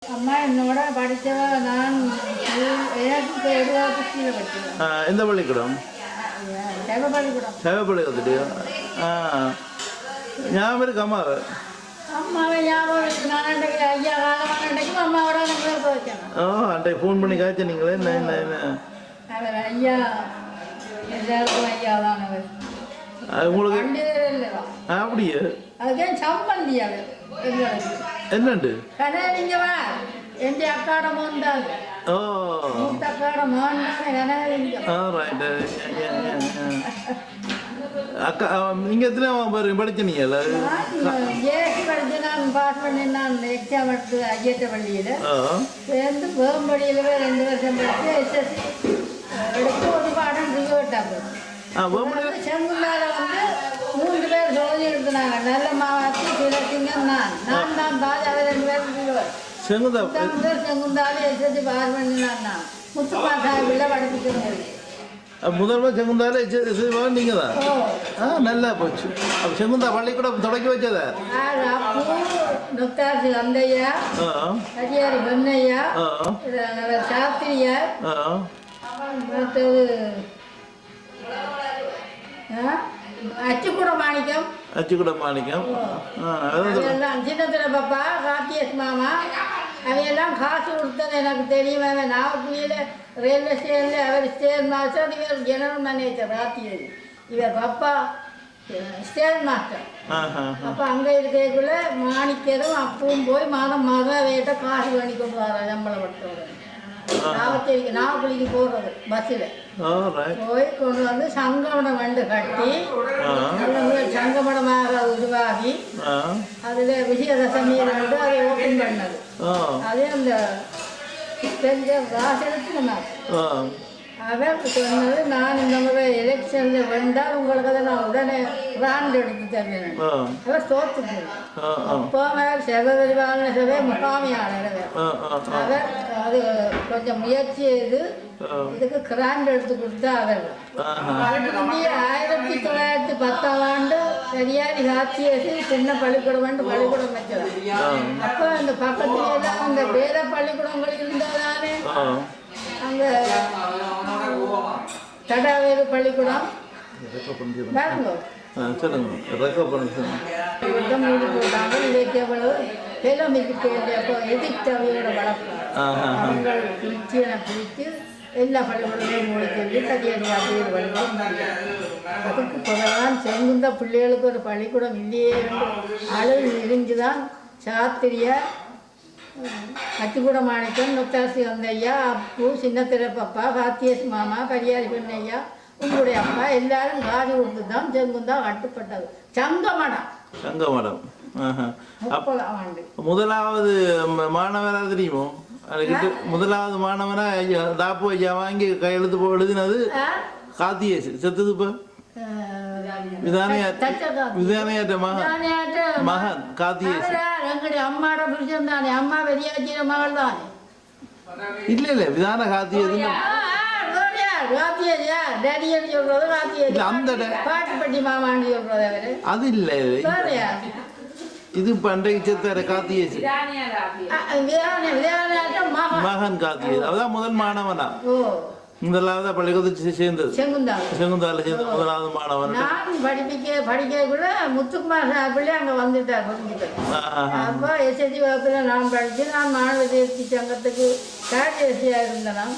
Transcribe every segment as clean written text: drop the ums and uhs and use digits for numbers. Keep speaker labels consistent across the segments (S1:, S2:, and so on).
S1: அம்மா என்னோட படித்தவ நான் எனக்கு எழுதாபுத்தியில் படித்தேன்.
S2: எந்த பள்ளிக்கூடம்?
S1: சைவ பள்ளிக்கூடம்.
S2: சைவ பள்ளிக்கூடத்துலையோ? ஞாபகம் இருக்கு அம்மாவை?
S1: அம்மாவை ஞாபகம் இருக்கு. நான் அன்றைக்கு ஐயா காலமான அன்றைக்கும் அம்மாவோட நம்பர் வைக்கணும்.
S2: அன்றைக்கு ஃபோன் பண்ணி காய்ச்சினீங்களே என்ன என்ன என்ன
S1: அவர் ஐயா எல்லாருக்கும் ஐயா தான் அவர்.
S2: உங்களுக்கு
S1: இல்லைவா
S2: அப்படியே?
S1: அதுக்கே சம்பந்தி அவர் எங்களுக்கு
S2: என்னண்டு
S1: கனலிங்கவா எந்த அக்காட மோந்தாங்க.
S2: ஓ
S1: மூத்த அக்காட மோந்தாங்க கனலிங்கம்.
S2: ரைட். அக்கா நீங்கள் எத்தனை படிச்சீங்கல்ல?
S1: ஏசி படித்து நான் பாஸ் பண்ணி நான் எக்ஸாம் எடுத்து ஐயத்த பள்ளியில் சேர்ந்து வேம்படியில் 2 வருஷம் படித்து எஸ்எஸ்சி எடுத்து ஒரு பாடம் ரிவர்ட்டாக செங்குல்லால வந்து 3 பேர் சொல்லி எடுத்துனாங்க. நல்ல மாவாத்தி சிலசிங்க நான் தான் பாஜ் அவர் 2 பேரும் ரிவர் செங்குந்தாலும் எஸ்எஸ்சி பாஸ் பண்ணினான். நான் முத்துப்பா சாஹிபில் படிப்பிக்கிறேன்.
S2: முதல்வர் செங்குந்தால நீங்க தான். நல்லா போச்சு. அப்போ செங்குந்தா பள்ளிக்கூடம் தொடக்கி வச்சதா?
S1: நொத்தாசி அந்தையா, கரியாரி பொன்னையா, சாஸ்திரியா, மற்றது அச்சுக்கூட மாணிக்கம்.
S2: அச்சுக்கூட மாணிக்கம்
S1: அதெல்லாம் சின்னத்திர பாப்பா, கார்த்தியஸ் மாமா அவையெல்லாம் காசு கொடுத்தது எனக்கு தெரியும். நாகப்பள்ளியில் ரயில்வே ஸ்டேஷனில் அவர் ஸ்டேஷன் மாஸ்டர், இவர் ஜெனரல் மேனேஜர் ராத்தியது. இவர் பாப்பா ஸ்டேஷன் மாஸ்டர். அப்போ அங்கே இருக்கிறதுக்குள்ள மாணிக்கதும் அப்பவும் போய் மாதம் அவையிட்ட காசு பண்ணி கொண்டு வர சம்பளப்பட்டவர். நாகப்பள்ளிக்கு போகிறது பஸ்ஸில் போய் கொண்டு வந்து சங்கமடம் வண்டு கட்டி சங்கமடமாக உருவாகி அதில் விஜயதசமியில் வந்து அதை ஓப்பன் பண்ணது. அதே அந்த வாசலுக்கு அவர் சொன்னது, நான் இந்த முறை எலெக்ஷனில் வந்தால் உங்களுக்கு அதை நான் உடனே பிராண்ட் எடுத்து தருவேன். அவர் தோத்துட்டு அப்போ அவர் செவரிவான சபை முகாமியாளர். அவர் அது கொஞ்சம் முயற்சி செய்து இதுக்கு கிராண்ட் எடுத்து கொடுத்தா அவர். அதுக்கு முந்தைய 1910ஆம் ஆண்டு சரியாரி காட்சியேசி சின்ன பள்ளிக்கூடம் பள்ளிக்கூடம் வச்சது. அப்போ அந்த பக்கத்துல எல்லாம் அந்த வேத பள்ளிக்கூடங்கள் இருந்தாதானே அங்கே தடாவேறு பள்ளிக்கூடம் எதிர்த்தவையோட வளர்ப்பு அவங்கள் பிரிச்சியனை பிரித்து எல்லா பள்ளிக்கூடங்களையும் மூடி சொல்லி கரியாரி வழிபாடு. அதுக்கு பிறகுதான் செங்குந்த பிள்ளைகளுக்கு ஒரு பள்ளிக்கூடம் இல்லையே அளவு இருந்துதான் சாத்திரியா, அச்சுக்கூட மாணிக்கம், நொத்தாசி வந்தையா, அப்பு, சின்னத்திர பப்பா, காத்தியஸ் மாமா, கரியாரி பெண்ணையா, உங்களுடைய அப்பா எல்லாரும் காதி கொடுத்து தான் செங்குந்தா கட்டுப்பட்டது. சங்கமடம்
S2: முதலாவது மாணவரா தெரியுமோ? முதலாவது மாணவனா தாப்பு ஐயா வாங்கி கையெழுத்து எழுதினது காத்தியேசு. செத்தது இப்போ விதானையாட்ட மகன் காத்தியேசு.
S1: அம்மாட புருஷன் தானே, அம்மா பெரியாச்சிய மகள் தானே.
S2: இல்ல விதான காத்தியது
S1: பாட்டுப்பட்டி மாமான்னு சொல்றது அவரு.
S2: அது இல்ல இது பண்டைக்கு செத்தார காத்தியேசு மகன் காத்தியது. அவதான் முதல் மாணவனா முதலாவது பள்ளிக்கூடத்தை சேர்ந்தது. செங்குந்தால சேர்ந்து முதலாவது மாணவன்.
S1: நான் படிக்கக்குள்ள முத்துக்குமார் சாப்பிள்ளே அங்கே வந்துட்டார் புரிஞ்சுக்கிட்டு. அப்போ எஸ்எஸ்சி வகுப்பில் நான் படித்து நான் மாணவ தேர்ச்சி சங்கத்துக்கு கார்டியசியாக இருந்தேன்.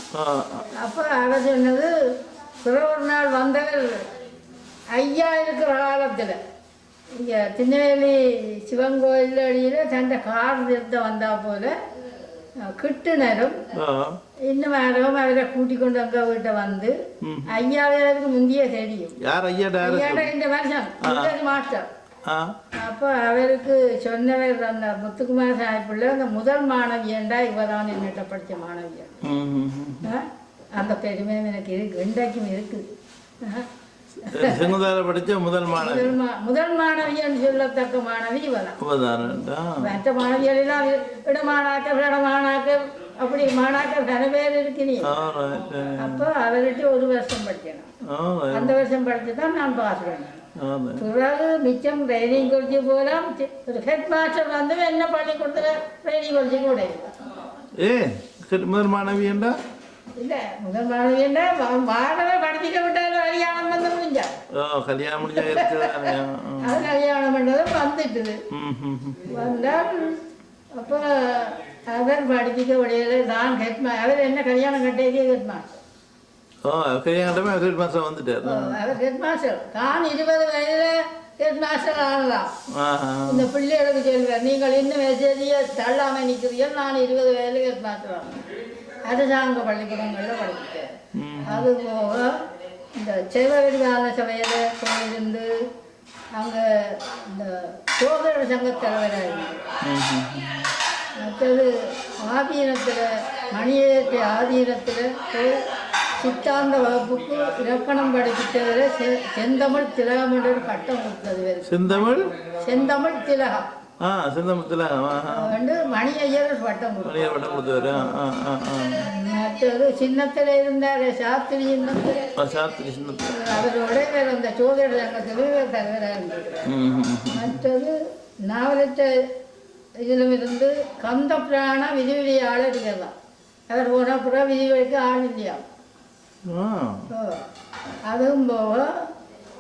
S1: அப்போ அவர் சொன்னது, ஒரு நாள் வந்தவர் ஐயா இருக்கிற காலத்தில் இங்கே திருநெல்வேலி சிவன் கோயில் அடியில் தண்டை கார் நிறுத்த வந்தால் போல கிட்டுனரும் இன்னும் யாரும் அவரை கூட்டிக் கொண்டு வந்த வீட்டை வந்து ஐயாவுக்கு முந்தைய தெரியும். இந்த வருஷம் மாஸ்டர். அப்போ அவருக்கு சொன்னவர் அந்த முத்துக்குமார் சாஹிப்பிள்ள அந்த முதல் மாணவி என்றா இவதான் என்னட்ட படித்த மாணவியா. அந்த பெருமையும் எனக்கு இருக்கு, இன்றைக்கும் இருக்குது.
S2: படித்த முதல்
S1: மாணவின்னு சொல்லத்தக்க மாணவி இவதான். மற்ற மாணவியெல்லாம் இடமானாக்க அப்படி மாணாக்கர் கன பேர் இருக்கிறீங்க. அப்போ அவர்கிட்ட 1 வருஷம் படிக்கணும். அந்த வருஷம் படித்து தான் நான் பாஸ் பண்ணேன். பிறகு மிச்சம் ட்ரைனிங் காலேஜ் போகலாம். ஒரு ஹெட் மாஸ்டர் வந்து என்ன பள்ளிக்கூடத்தில் ட்ரைனிங் காலேஜ் கூட
S2: முதல் மாணவி என்றா
S1: இல்ல முதல் மாணவி என்ன மாணவ படிக்க விட்டாலும் கல்யாணம் வந்து முடிஞ்சா
S2: கல்யாணம் முடிஞ்சா இருக்குதானே
S1: அது கல்யாணம் பண்ணதும் வந்துட்டுது வந்தால் அப்போ அவர் படிக்க முடியல நான் அவர் என்ன கல்யாணம் கட்டியதே ஹெட் மாஸ்டர்
S2: கல்யாணம் கட்டமே ஹெட் மாஸ்டர் வந்துட்டார்
S1: அவர் ஹெட் மாஸ்டர் தான் 20 வயதுல ஹெட் மாஸ்டர் ஆகலாம் இந்த பிள்ளைகளுக்கு சொல்வார் நீங்கள் இன்னும் மெசேஜியை தள்ளாமல் நிற்கிறீர்கள் நான் 20 வயதில் ஹெட் மாஸ்டர் ஆகணும் அரசாங்க பள்ளிக்கூடங்களில் படிச்சிட்டேன் அது போக இந்த செவவிரிவாத சபையில் போயிருந்து அங்கே இந்த சோதர சங்க தலைவராக இருந்தது மற்றது ஆதீனத்தில் மணியேற்ற ஆதீனத்தில் போய் சித்தாந்த வகுப்புக்கு இலக்கணம் படிப்பித்ததில் செந்தமிழ் திலகம் என்ற ஒரு பட்டம் கொடுத்தது செந்தமிழ் திலகம்
S2: செந்தமிழ் திலகம்
S1: வந்து மணி ஐயர் பட்டம்
S2: கொடுத்தவர்
S1: மற்றது சின்னத்தில் இருந்தார் சாஸ்திரி சின்னத்தில் அவரோட வேறு அந்த சோதர சங்கத்திலும் தலைவராக இருந்தது மற்றது நாவலற்ற இதிலும் இருந்து கந்த பிராண விதிவிலியாளர் இருக்கலாம் அவர் போன புற விதிவிலைக்கு ஆள் இல்லையா அதுவும் போக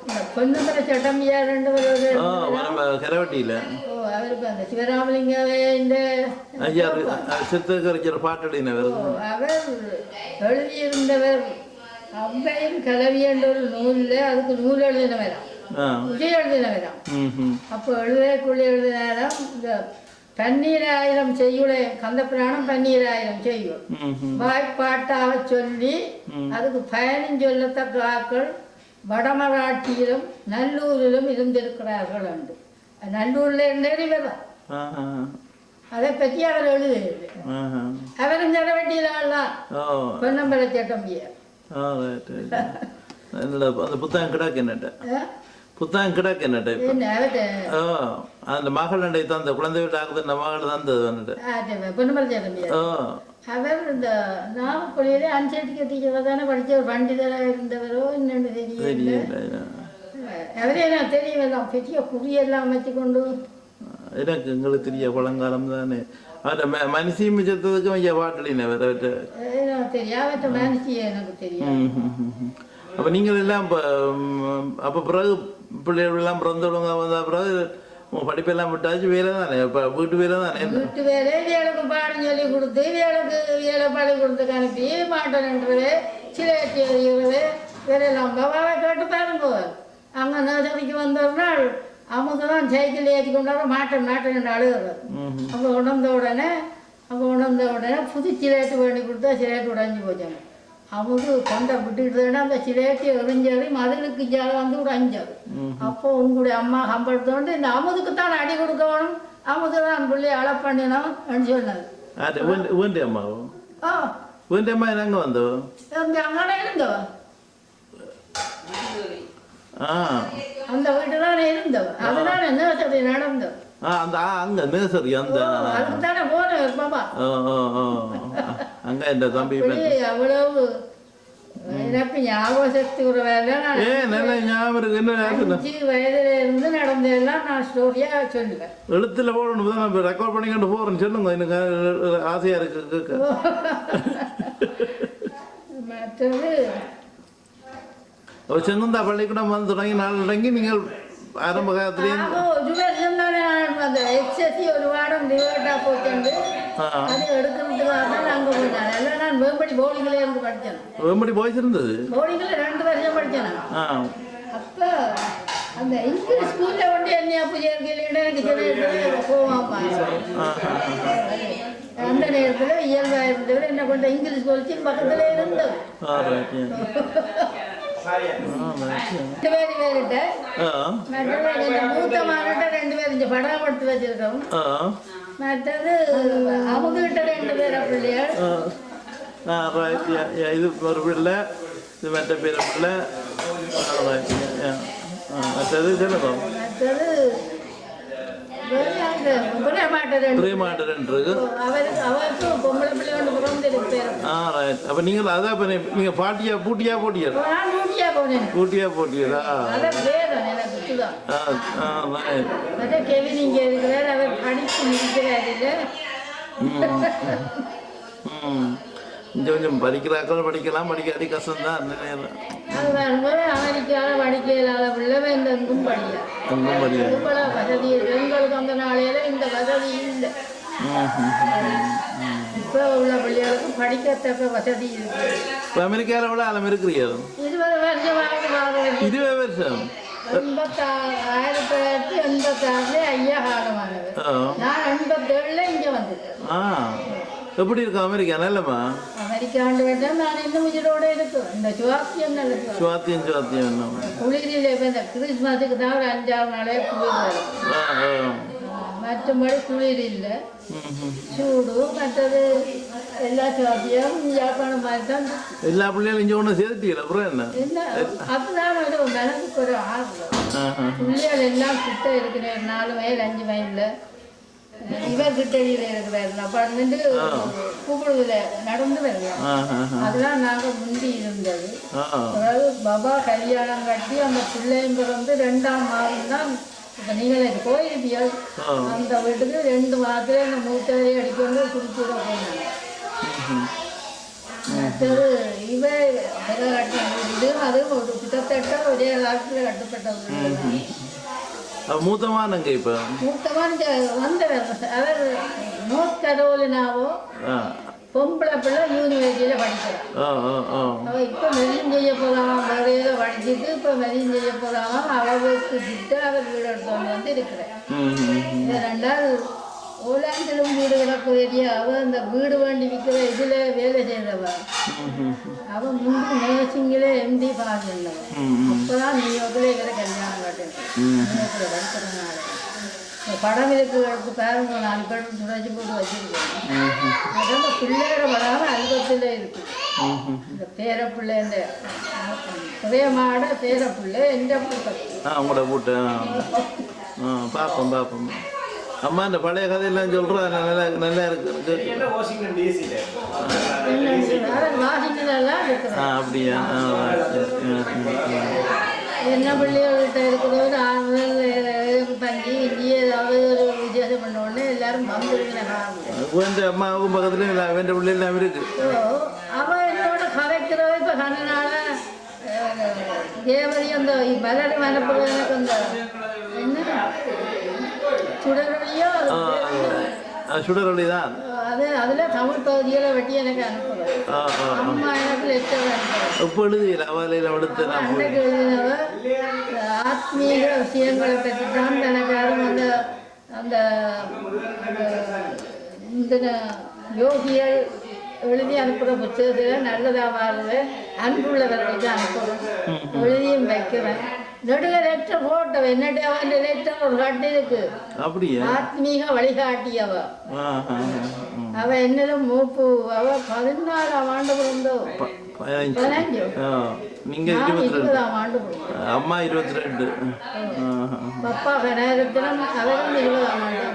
S1: இந்த பொன்னுமர சட்டம்பியா 2
S2: கரவட்டியில்
S1: அவருக்கு அந்த சிவராமலிங்கவே இந்த அவர் எழுதியிருந்தவர் அவ்வையும் கலவி என்ற ஒரு நூலில் அதுக்கு நூல் எழுதினவராம் விஜய் எழுதினவராம் அப்போ எழுதினாராம் இந்த 12000 செய்யுளை கந்தபுராணம் 12000 செய்யுள் வாய்ப்பாட்டாக சொல்லி அதுக்கு பயனும் சொல்லத்தக்க ஆக்கள் வடமராட்சியிலும் நல்லூரிலும் இருந்திருக்கிறார்கள் உண்டு நல்லூரில் இருந்தே வரலாம் அதை பற்றி அவர் எழுதுகிறது அவரும் ஜனவட்டியில் ஆடலாம் பொன்னம்பல சட்டம்பியார்
S2: அந்த புத்தகம் கிடக்கு என்னட்ட அந்த மகள் தந்த குழந்தை வீட்டு ஆகுது அந்த மகள் தந்தது வந்துட்டு
S1: பொன்னம்பல சட்டம்பியார் அவர் இந்த நாமக்குழியிலே அன்செட்டிக்கு டீச்சர் தானே படித்த ஒரு பண்டிதராக இருந்தவரோ என்னென்னு தெரியல அவரே நான் தெரியலாம் பெரிய குறியெல்லாம் வச்சுக்கொண்டு
S2: எனக்கு எங்களுக்கு தெரிய பழங்காலம் தானே அவரை மனுஷி மிச்சத்துக்கும் ஐயா பாட்டலினவர்
S1: தெரியாத மனுஷி எனக்கு தெரியும்
S2: அப்போ நீங்கள் எல்லாம் அப்போ பிறகு பிள்ளைகள் எல்லாம் பிறந்தவங்க வந்த பிறகு படிப்பெல்லாம் விட்டாச்சு வேலை தானே இப்போ வீட்டு வேலை தானே
S1: வீட்டு வேலை வேலைக்கு பாடம் சொல்லி கொடுத்து வேலை பள்ளி கொடுத்துக்கு அனுப்பி மாட்டேன்றது சிலையாட்சி எழுதுகிறது வேலையெல்லாம் பாபாவை கேட்டு பாருங்க அங்கே நர்சரிக்கு வந்த ஒரு நாள் அமுது தான் சைக்கிள் ஏற்றி கொண்டாட மாட்டேன் அழுகுறது அங்கே உணர்ந்த உடனே புது சிலேட்டு வேண்டி கொடுத்தா சிலேட்டு உடைஞ்சி போச்சாங்க அமுது கொண்டை விட்டுக்கிட்டு அந்த சிலேட்டு எறிஞ்சது மதுளுக்கு ஜால வந்து உடைஞ்சது அப்போ உங்களுடைய அம்மா கம்படுத்தோண்டு இந்த அமுதுக்கு தான் அடி கொடுக்க வேணும் அமுது தான் பிள்ளைய அழ பண்ணினோம் சொன்னது அங்கே இருந்தவ அந்த வீட்டுல இருந்தவ அதுதான் நர்சரி நடந்தது
S2: அங்க நர்சரி அந்த
S1: அதுக்கு தானே போனேன் பாப்பா
S2: அங்க இந்த தம்பி
S1: அவ்வளவு எனக்கு ஞாபகம் சக்தி ஒரு வேலை 5 வயதுல இருந்து நடந்ததெல்லாம் நான் ஸ்டோரியா சொல்லுவேன்
S2: எழுத்துல போடணும் ரெக்கார்ட் பண்ணிக்கிட்டு போறேன்னு சொல்லுங்க எனக்கு ஆசையா இருக்கு
S1: மற்றது
S2: செங்குந்தா பள்ளிக்கூடம் வந்து தொடங்கி நாள் தொடங்கி நீங்கள் ஆரம்ப காலத்திலேயே
S1: ஒரு வருஷம் தானே அந்த எக்ஸசி ஒரு வாரம் டிவைட்டாக போட்டு அது எடுக்கிறதுக்காக அங்கே போயிட்டாங்க எல்லாம் நான் வேம்படி போர்டிங்கில் இருந்து படித்தேன்
S2: வேம்படி போய்ஸ் இருந்தது
S1: போர்டிங்கில் 2 வருஷம் படித்தேன் அப்போ அந்த இங்கிலீஷ் ஸ்கூலில் வந்து என்ன புரியும் எனக்கு சில போவாப்பா அந்த நேரத்தில் இயல்பாக இருந்தவர் என்ன பண்ண இங்கிலீஷ் கோச்சிங் பக்கத்தில் இருந்தது 2 பேர் வேறுட்ட மூத்த மாவட்ட 2 பேர் இந்த படம் எடுத்து வச்சிருக்கோம் மற்றது அமுதுகிட்ட 2 பேர் பிள்ளையார்
S2: இது ஒரு பிள்ளை இது மற்ற பேர பிள்ளை மற்றது சொல்லுங்க
S1: மற்றது
S2: அப்ப நீங்க அதான் நீங்க பாட்டியா பூட்டியா போட்டியா போட்டியதா கொஞ்சம் கொஞ்சம் படிக்கிறாக்கள் படிக்கலாம், படிக்காட்டி கஷ்டம்தான் அந்த நேரம்.
S1: அது வரும்போது அமெரிக்காவில் படிக்க இல்லாத பிள்ளை எங்கும் படிக்கலாம்.
S2: எங்கும் படிக்கலாம்.
S1: இவ்வளோ வசதி எங்களுக்கு அந்த நாளையில இந்த வசதி இல்லை. இப்போ உள்ள பிள்ளைகளுக்கு படிக்கத்தக்க வசதி இருக்கு.
S2: இப்போ அமெரிக்காவில் விட அளம் இருக்கிறீங்க
S1: 20 வருஷம்
S2: 20 வருஷம்
S1: 1986 ஐயா காலமானது. நான் 87 இங்கே வந்துட்டேன்.
S2: எப்படி இருக்கு அமெரிக்கா? நல்லமா?
S1: அமெரிக்காண்டு வேண்டாம், நான் இன்னும் உயிரோட இருக்கும். இந்த சுவாத்தியம் நல்ல
S2: சுவாத்தியம் என்ன
S1: குளிரில் இப்போ இந்த கிறிஸ்மஸுக்கு தான் ஒரு 5-6 நாளே குளிர் வரும். மற்றபடி குளிர் இல்லை, சூடு மற்றது எல்லா சுவாத்தியம் யாழ்ப்பாணம் மாதிரி தான்.
S2: எல்லா பிள்ளைகளும் இங்கே ஒன்று சேர்த்துட்டீங்களா? அப்புறம்
S1: என்ன அதுதான் மனதுக்கு ஒரு ஆர்வம். பிள்ளைகள் எல்லாம் கிட்ட இருக்கிறேன், 4 மைல் 5 மைலில் இவர் கிட்டடியில் இருக்கிறார். அப்பார்ட்மெண்ட்டு கூப்பிடுதில்ல, நடந்து வரலாம். அதெல்லாம் நாங்கள் முந்தி இருந்தது. அதாவது பாபா கல்யாணம் கட்டி அந்த பிள்ளையும் பிறந்து 2ஆம் மாதம் தான். இப்போ நீங்கள் போயிருப்பியா அந்த வீட்டுக்கு 2 மாதத்துல இந்த மூட்டையை அடிக்கொண்டு குடிச்சுட போனாங்க. இவர் கட்டினது அதுவும் ஒரு கிட்டத்தட்ட ஒரே காலத்தில் கட்டப்பட்ட வீடு.
S2: மூத்தமானங்க இப்போ
S1: மூத்தமான வந்தவர் அவர் நோர்த் கரோலினாவோ பொம்பளை பிள்ளை யூனிவர்சிட்டியில் படிக்கிறான். அவள் இப்போ மெரியும் செய்ய போதாமல் வேற ஏதோ படிச்சுட்டு இப்போ மெரியும் செய்ய போதாமல் அவளுக்கு கிட்ட அவர் வீடு எடுத்தவங்க வந்து இருக்கிறேன். 2ஆவது ஓலாந்திலும் வீடு கிடக்க வேண்டிய அவள் அந்த வீடு வேண்டி விற்கிற இதில் வேலை செய்தவள். அவன் முன்பு நேசிங்கில் MD பாஸ் இருந்தவன். அப்போதான் நியூயோர்க்கில் இவரை கல்யாணம் காட்டுறது படிக்கிறதுனால. படம் இருக்கு எடுத்து பாருங்க, 4 பேர் துடைச்சி போட்டு வச்சிருக்கேன். அதான் பிள்ளையோட படம் அல்பத்தில் இருக்கு. இந்த பேரப்பிள்ளை இந்த சுயமாட பேரப்பிள்ளை எந்த பூட்டை
S2: உங்களோட பூட்டு பார்ப்போம். அம்மா இந்த பழைய கதையெல்லாம் சொல்கிறா நல்லா இருக்கு. அப்படியா?
S1: என்ன பிள்ளைகள்கிட்ட இருக்கிறவர் பஞ்சி இஞ்சி ஏதாவது ஒரு வித்தியாசம் பண்ண உடனே எல்லாரும் வந்துருக்கிறேன்.
S2: அம்மாவுக்கும் பக்கத்துல வேண்ட பிள்ளை எல்லாம் இருக்கு.
S1: அவன் என்னோட கதைக்கிறவ இப்போ கண்ணனால தேவதி அந்த மலடி மனப்புல எனக்கு அந்த என்ன சுடரொலியோ
S2: சுடரொலி தான்
S1: அது அதில் தமிழ் பகுதியில் வெட்டி எனக்கு அனுப்புவேன். அம்மா எனக்கு லெட்டர் அனுப்புவேன்.
S2: இப்போ எழுதியில் அவலையில் எடுத்து
S1: அன்றைக்கு எழுதினவ ஆத்மீக விஷயங்களை பற்றி தான் எனக்கு யாரும் அந்த அந்த இந்த யோகிகள் எழுதி அனுப்புகிற புத்தகத்தில் நல்லதாக வாழ்வு அன்புள்ளவர்களுக்கு அனுப்புகிறோம். எழுதியும் வைக்கிறேன். நடுக லெட்டர் போட்டவ என்னட்டு அவன் லெட்டர் ஒரு கட்டு இருக்கு. ஆத்மீக வழிகாட்டியவ அவ என்னதும் மூப்பு. அவ 14ஆம் ஆண்டு பிறந்தோ 15.
S2: நீங்க
S1: 20ஆம் ஆண்டு
S2: அம்மா 22.
S1: பப்பா கனகத்தினம் அவரும் 20ஆம் ஆண்டு.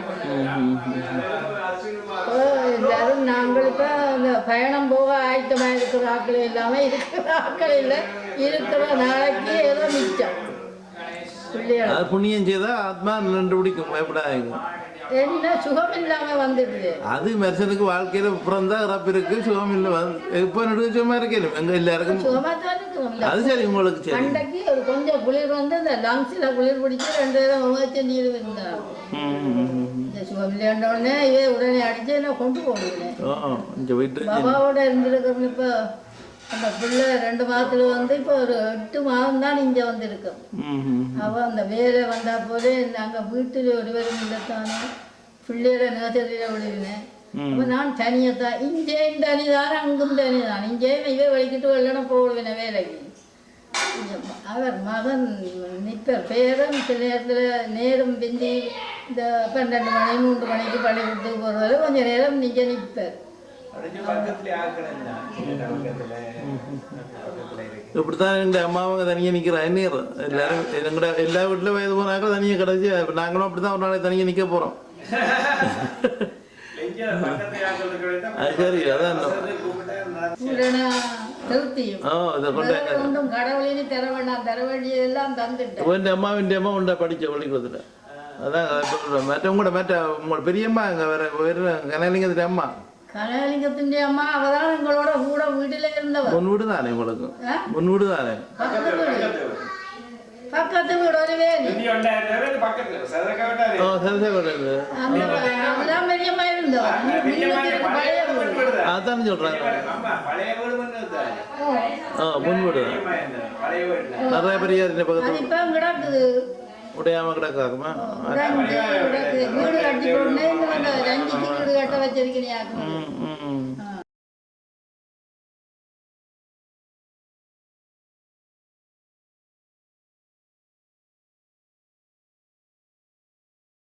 S1: எல்லாரும் நாங்கள் இப்போ அந்த பயணம் போக ஆயத்தமாக இருக்கிற ஆட்கள் இல்லாமல் இருக்கிற ஆட்கள் இல்லை. இருக்கிற நாளைக்கு ஏதோ மிச்சம்
S2: புண்ணியம் செய்தா ஆத்மா நின்று பிடிக்கும். பயப்படாதீங்க.
S1: என்ன சுகம் இல்லாம வந்துடுது.
S2: அது மனுஷனுக்கு வாழ்க்கையில பிறந்தா இறப்பு இருக்கு, சுகம் இல்லை. இப்போ நடுக்க சும்மா இருக்கணும் எங்க எல்லாருக்கும்
S1: சுகமா தான் இருக்கும்.
S2: அது சரி. உங்களுக்கு சரி
S1: அன்றைக்கு ஒரு கொஞ்சம் குளிர் வந்து இந்த லங்ஸில் குளிர் பிடிச்சி 2 தடவை நீர் இருந்தாங்க. இந்த சுகம் இல்லைன்ற உடனே இவே உடனே அடிச்சு என்ன கொண்டு போடுவேன். பாபாவோட இருந்திருக்கோம். இப்போ அந்த பிள்ளை 2 மாதத்துல வந்து இப்போ ஒரு 8 மாதம் தான் இங்கே வந்துருக்கோம். அவள் அந்த வேலை வந்தால் போதே நாங்கள் வீட்டில் ஒருவரும் இல்லைத்தானே பிள்ளையோட நேசரியில் விடுவினேன். அப்போ நான் தனியத்தான் இங்கேயும் தனிதான் அங்கும் தனிதான். இங்கேயும் இவே வலிக்கிட்டு வெள்ளன போடுவேன் வேலைக்கு. அவர் மகன் நிற்பர் பேரும் சில நேரத்தில் நேரம் பிந்தி இந்த 12 மணி 3 மணிக்கு பள்ளிக்கூடத்துக்கு போகிறதால கொஞ்சம் நேரம் நீங்கள் நிற்பர்.
S2: இப்படித்தான் எங்க அம்மாவங்க தனியாக நிற்கிறா. என்ன எல்லாரும் எங்கட எல்லா வீட்டில் வயது போனாக்க தனியாக கிடச்சி நாங்களும் அப்படித்தான் ஒரு நாளைக்கு தனியாக நிற்க போகிறோம். சரி. அதான் அம்மாவின் அம்மா உண்டா படிச்ச பள்ளிக்கூடத்துல. அதான் மற்றவங்க கூட உங்களோட பெரியம்மா அங்கே வேற கனலிங்கத்துல அம்மா
S1: கனகலிங்கத்திൻ്റെ அம்மா அவதான் எங்களோட கூட வீட்டில் இருந்தவர்.
S2: முன் வீடு தானே உங்களுக்கு? முன் வீடு தானே?
S1: பக்கத்து வீடு ஒரு வேலி.
S2: ஓ சரசேகோட
S1: அதுதான் பெரியம்மா இருந்தவர்.
S2: அதான் சொல்றாங்க. முன் வீடு நிறைய பெரிய பக்கத்து
S1: இப்போ கிடக்குது
S2: உடையாம கிடக்காக்குமா?
S1: வீடு கட்டி போட்டு 2 வீடு கட்ட வச்சிருக்கேன்.